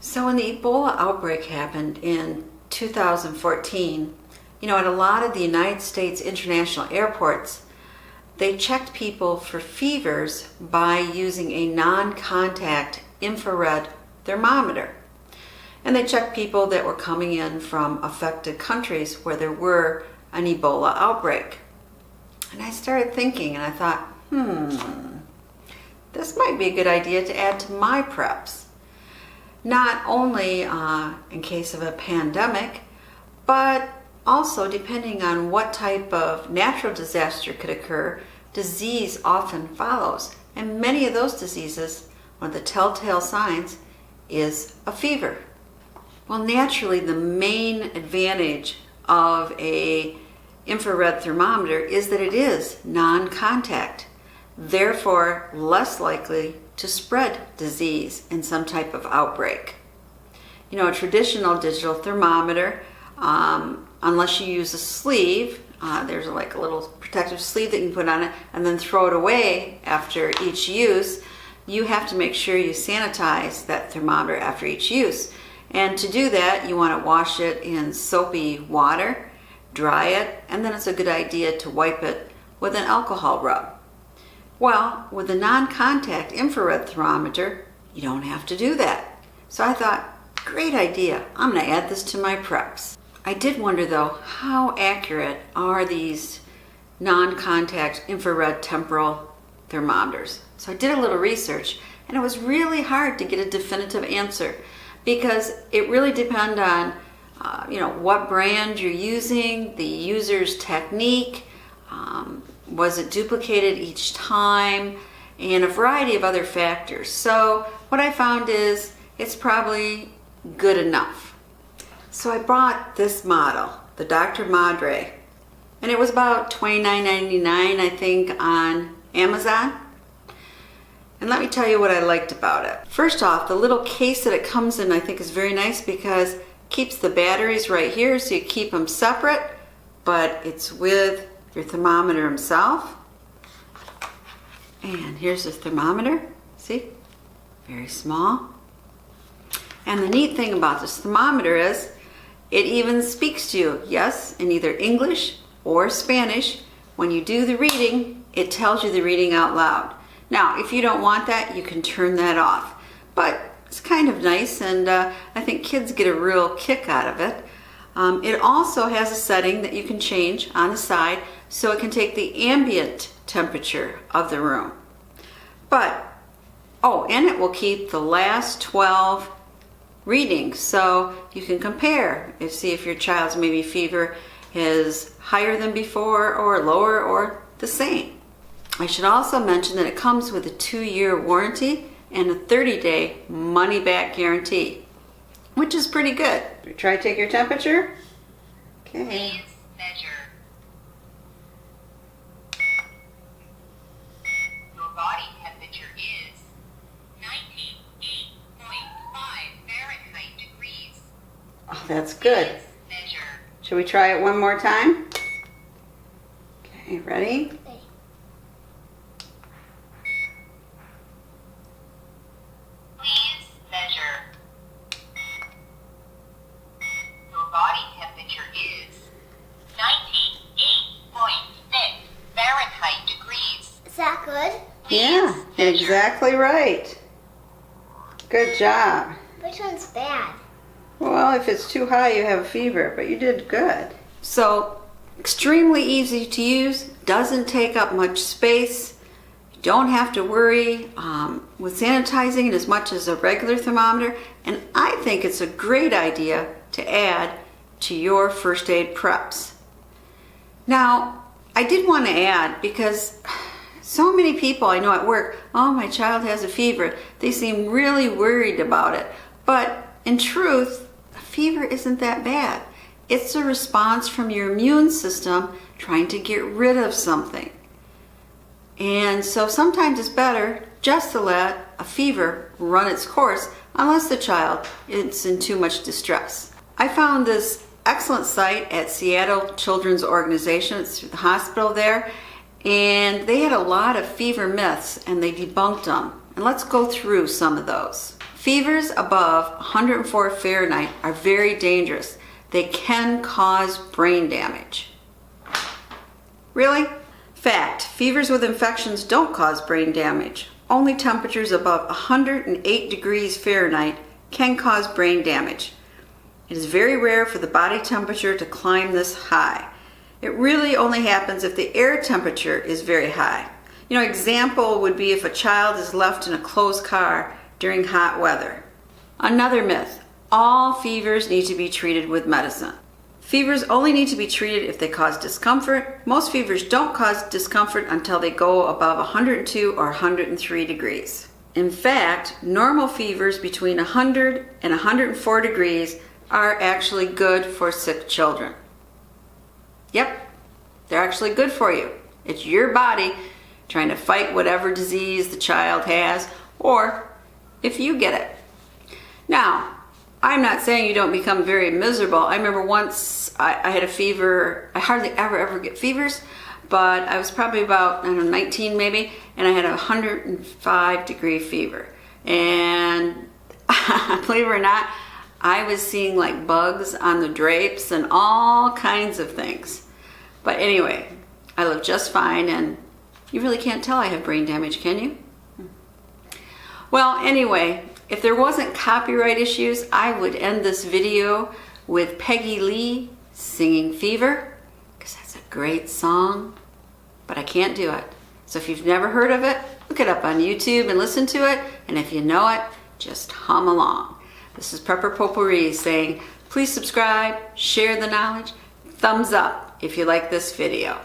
So when the Ebola outbreak happened in 2014, at a lot of the United States international airports, they checked people for fevers by using a non-contact infrared thermometer. And they checked people that were coming in from affected countries where there were an Ebola outbreak. And I started thinking, and I thought, this might be a good idea to add to my preps. Not only in case of a pandemic, but also depending on what type of natural disaster could occur, disease often follows. And many of those diseases, one of the telltale signs is a fever. Well, naturally, the main advantage of a infrared thermometer is that it is non-contact, therefore less likely to spread disease in some type of outbreak. A traditional digital thermometer, unless you use a sleeve, there's like a little protective sleeve that you can put on it and then throw it away after each use. You have to make sure you sanitize that thermometer after each use. And to do that, you want to wash it in soapy water, dry it, and then it's a good idea to wipe it with an alcohol rub. Well, with a non-contact infrared thermometer, you don't have to do that. So I thought, great idea. I'm going to add this to my preps. I did wonder though, how accurate are these non-contact infrared temporal thermometers? So I did a little research, and it was really hard to get a definitive answer because it really depends on what brand you're using, the user's technique, was it duplicated each time, and a variety of other factors. So what I found is it's probably good enough. So I bought this model, the Dr. Madre, and it was about $29.99, I think, on Amazon. And let me tell you what I liked about it. First off, the little case that it comes in I think is very nice because it keeps the batteries right here so you keep them separate, but it's with your thermometer himself. And here's the thermometer, see? Very small. And the neat thing about this thermometer is it even speaks to you, yes, in either English or Spanish. When you do the reading, it tells you the reading out loud. Now, if you don't want that, you can turn that off. But it's kind of nice, and I think kids get a real kick out of it. It also has a setting that you can change on the side so it can take the ambient temperature of the room. And it will keep the last 12 readings so you can compare and see if your child's maybe fever is higher than before or lower or the same. I should also mention that it comes with a 2-year warranty and a 30-day money-back guarantee, which is pretty good. Try to take your temperature. Okay. Please measure. Your body temperature is 98.5 Fahrenheit degrees. Oh, that's good. Please measure. Should we try it one more time? Okay, ready? Please measure. Your body temperature is 98.6 Fahrenheit degrees. Is that good? Yeah, exactly right. Good job. Which one's bad? Well, if it's too high, you have a fever, but you did good. So, extremely easy to use, doesn't take up much space. You don't have to worry with sanitizing it as much as a regular thermometer, and I think it's a great idea to add to your first aid preps. Now, I did want to add, because so many people I know at work, oh, my child has a fever. They seem really worried about it. But in truth, a fever isn't that bad. It's a response from your immune system trying to get rid of something. And so sometimes it's better just to let a fever run its course unless the child is in too much distress. I found this excellent site at Seattle Children's Organization. It's the hospital there. And they had a lot of fever myths and they debunked them. And let's go through some of those. Fevers above 104 Fahrenheit are very dangerous. They can cause brain damage. Really? Fact, fevers with infections don't cause brain damage. Only temperatures above 108 degrees Fahrenheit can cause brain damage. It is very rare for the body temperature to climb this high. It really only happens if the air temperature is very high. Example would be if a child is left in a closed car during hot weather. Another myth, all fevers need to be treated with medicine. Fevers only need to be treated if they cause discomfort. Most fevers don't cause discomfort until they go above 102 or 103 degrees. In fact, normal fevers between 100 and 104 degrees are actually good for sick children. Yep, they're actually good for you. It's your body trying to fight whatever disease the child has, or if you get it. Now, I'm not saying you don't become very miserable. I remember once I had a fever. I hardly ever get fevers, but I was probably about, 19 maybe, and I had a 105 degree fever. And believe it or not, I was seeing like bugs on the drapes and all kinds of things. But anyway, I live just fine, and you really can't tell I have brain damage, can you? Well, anyway, if there wasn't copyright issues, I would end this video with Peggy Lee singing Fever, because that's a great song, but I can't do it. So if you've never heard of it, look it up on YouTube and listen to it, and if you know it, just hum along. This is Prepper Potpourri saying, please subscribe, share the knowledge, thumbs up if you like this video.